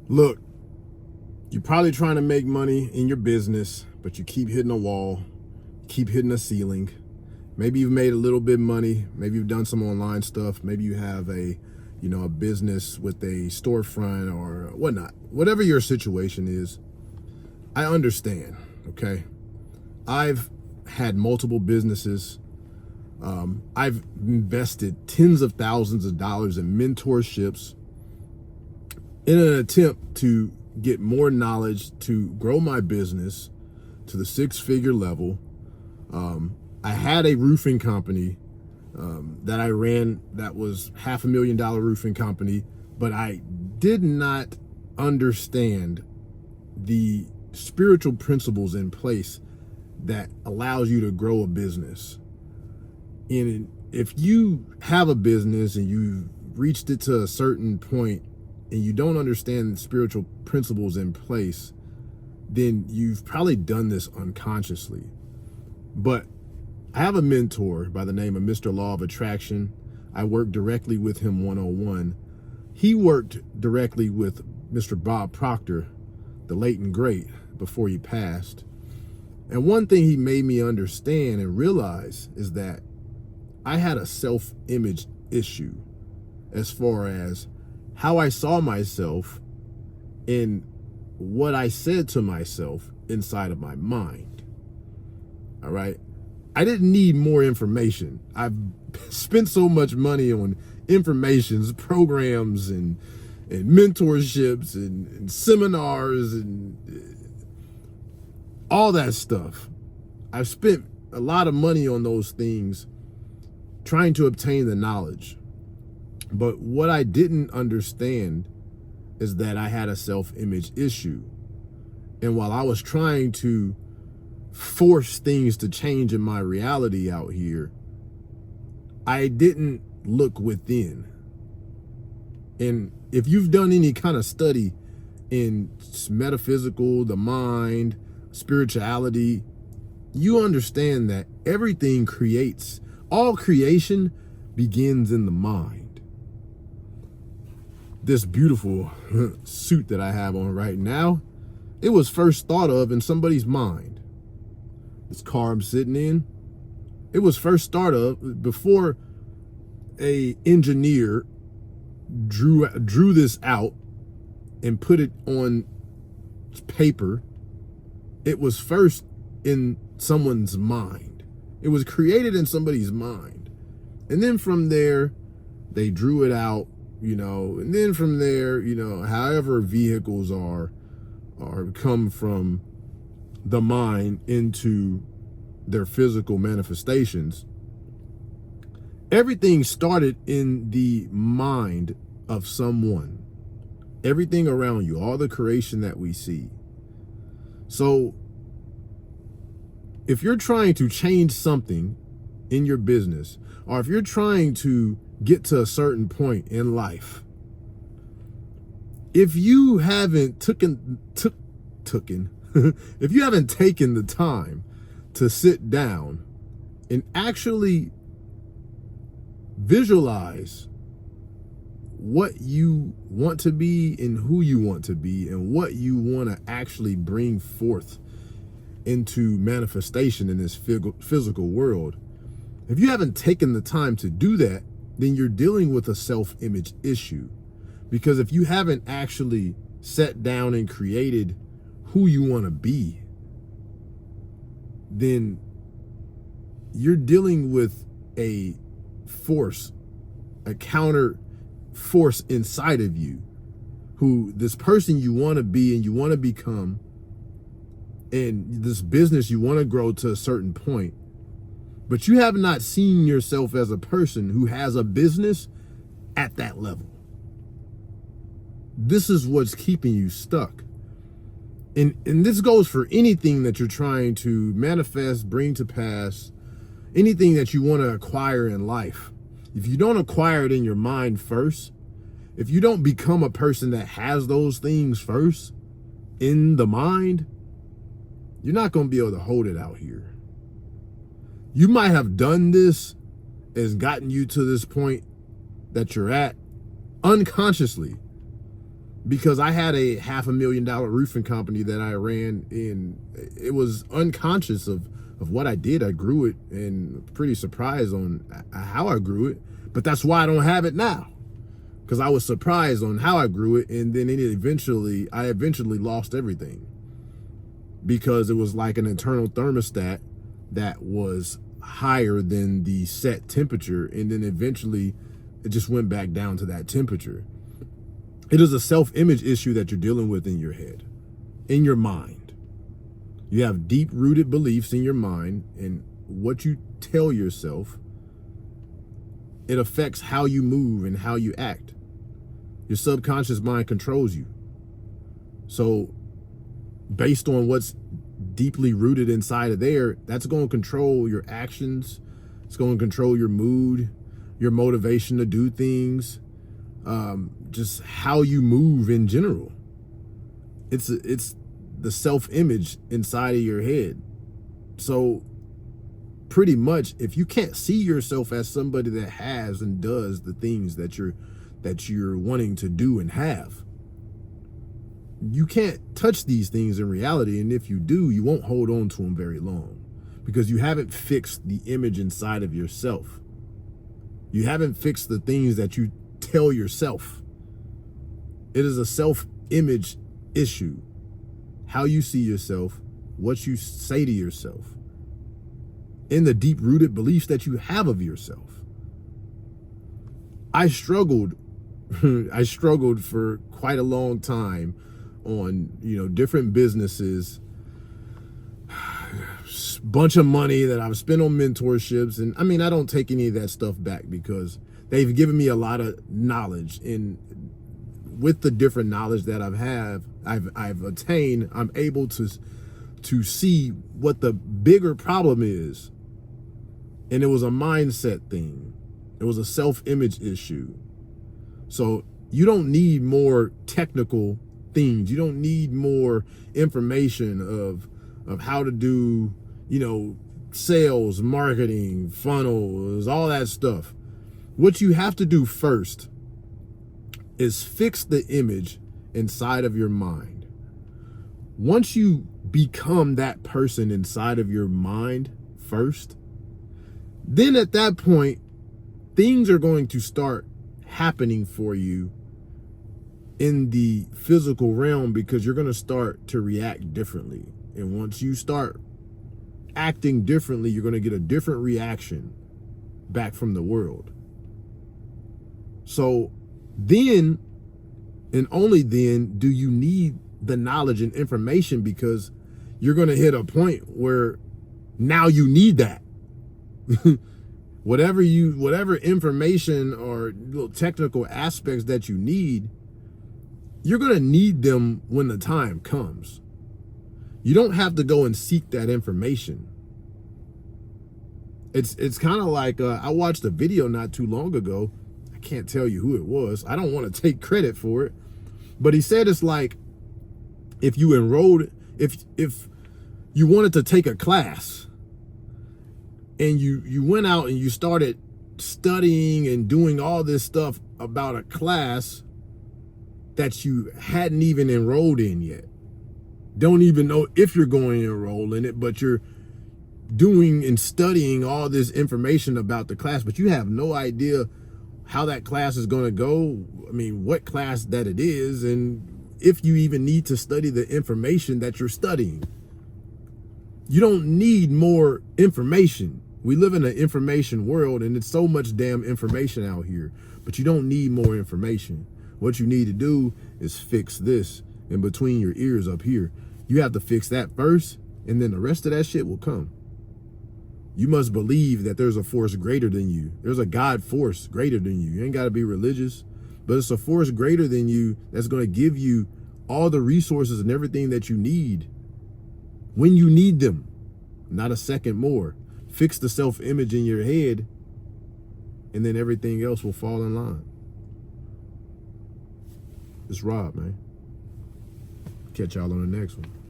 Look, you're probably trying to make money in your business, but you keep hitting a wall, keep hitting a ceiling. Maybe you've made a little bit of money. Maybe you've done some online stuff. Maybe you have a business with a storefront or whatnot. Whatever your situation is, I understand, okay? I've had multiple businesses. I've invested tens of thousands of dollars in mentorships in an attempt to get more knowledge to grow my business to the six-figure level. I had a roofing company that I ran that was $500,000 roofing company, but I did not understand the spiritual principles in place that allows you to grow a business. And if you have a business and you've reached it to a certain point and you don't understand the spiritual principles in place, then you've probably done this unconsciously. But I have a mentor by the name of Mr. Law of Attraction. I work directly with him one-on-one. He worked directly with Mr. Bob Proctor, the late and great, before he passed. And one thing he made me understand and realize is that I had a self-image issue as far as how I saw myself and what I said to myself inside of my mind. All right. I didn't need more information. I've spent so much money on informations, programs, and mentorships and seminars and all that stuff. I've spent a lot of money on those things trying to obtain the knowledge. But what I didn't understand is that I had a self-image issue. And while I was trying to force things to change in my reality out here, I didn't look within. And if you've done any kind of study in metaphysical, the mind, spirituality, you understand that everything creates, all creation begins in the mind. This beautiful suit that I have on right now, it was first thought of in somebody's mind. This car I'm sitting in, it was first thought of before a engineer drew this out and put it on paper. It was first in someone's mind. It was created in somebody's mind. And then from there, they drew it out, and then from there, however vehicles are come from the mind into their physical manifestations. Everything started in the mind of someone. Everything around you, all the creation that we see. So if you're trying to change something in your business, or if you're trying to get to a certain point in life, if you haven't if you haven't taken the time to sit down and actually visualize what you want to be and who you want to be and what you want to actually bring forth into manifestation in this physical world, if you haven't taken the time to do that, then you're dealing with a self-image issue. Because if you haven't actually sat down and created who you want to be, then you're dealing with a force, a counter force inside of you, who this person you want to be and you want to become, and this business you want to grow to a certain point, but you have not seen yourself as a person who has a business at that level. This is what's keeping you stuck. And this goes for anything that you're trying to manifest, bring to pass, anything that you want to acquire in life. If you don't acquire it in your mind first, if you don't become a person that has those things first in the mind, you're not going to be able to hold it out here. You might have done this as gotten you to this point that you're at unconsciously, because I had a $500,000 roofing company that I ran, and it was unconscious of what I did. I grew it, and pretty surprised on how I grew it. But that's why I don't have it now, because I was surprised on how I grew it, and then I eventually lost everything, because it was like an internal thermostat that was higher than the set temperature, and then eventually it just went back down to that temperature. It is a self-image issue that you're dealing with in your head, in your mind. You have deep-rooted beliefs in your mind, and what you tell yourself, it affects how you move and how you act. Your subconscious mind controls you. So based on what's deeply rooted inside of there, that's going to control your actions. It's going to control your mood, your motivation to do things, just how you move in general. It's the self-image inside of your head. So pretty much, if you can't see yourself as somebody that has and does the things that you're wanting to do and have, you can't touch these things in reality. And if you do, you won't hold on to them very long, because you haven't fixed the image inside of yourself. You haven't fixed the things that you tell yourself. It is a self-image issue. How you see yourself, what you say to yourself, and the deep-rooted beliefs that you have of yourself. I struggled for quite a long time on, different businesses, bunch of money that I've spent on mentorships. And I mean, I don't take any of that stuff back, because they've given me a lot of knowledge, and with the different knowledge that I've attained, I'm able to see what the bigger problem is. And it was a mindset thing. It was a self-image issue. So you don't need more technical things. You don't need more information of how to do, sales, marketing, funnels, all that stuff. What you have to do first is fix the image inside of your mind. Once you become that person inside of your mind first, then at that point, things are going to start happening for you in the physical realm, because you're going to start to react differently. And once you start acting differently, you're going to get a different reaction back from the world. So then, and only then, do you need the knowledge and information, because you're going to hit a point where now you need that. whatever information or little technical aspects that you need, you're going to need them when the time comes. You don't have to go and seek that information. It's kind of like, I watched a video not too long ago. I can't tell you who it was. I don't want to take credit for it, but he said it's like, if you enrolled, if you wanted to take a class, and you went out and you started studying and doing all this stuff about a class that you hadn't even enrolled in yet. Don't even know if you're going to enroll in it, but you're doing and studying all this information about the class, but you have no idea how that class is going to go. I mean, what class that it is, and if you even need to study the information that you're studying. You don't need more information. We live in an information world, and it's so much damn information out here, but you don't need more information. What you need to do is fix this in between your ears up here. You have to fix that first, and then the rest of that shit will come. You must believe that there's a force greater than you. There's a God force greater than you. You ain't got to be religious, but it's a force greater than you that's going to give you all the resources and everything that you need when you need them, not a second more. Fix the self-image in your head, and then everything else will fall in line. It's Rob, man. Catch y'all on the next one.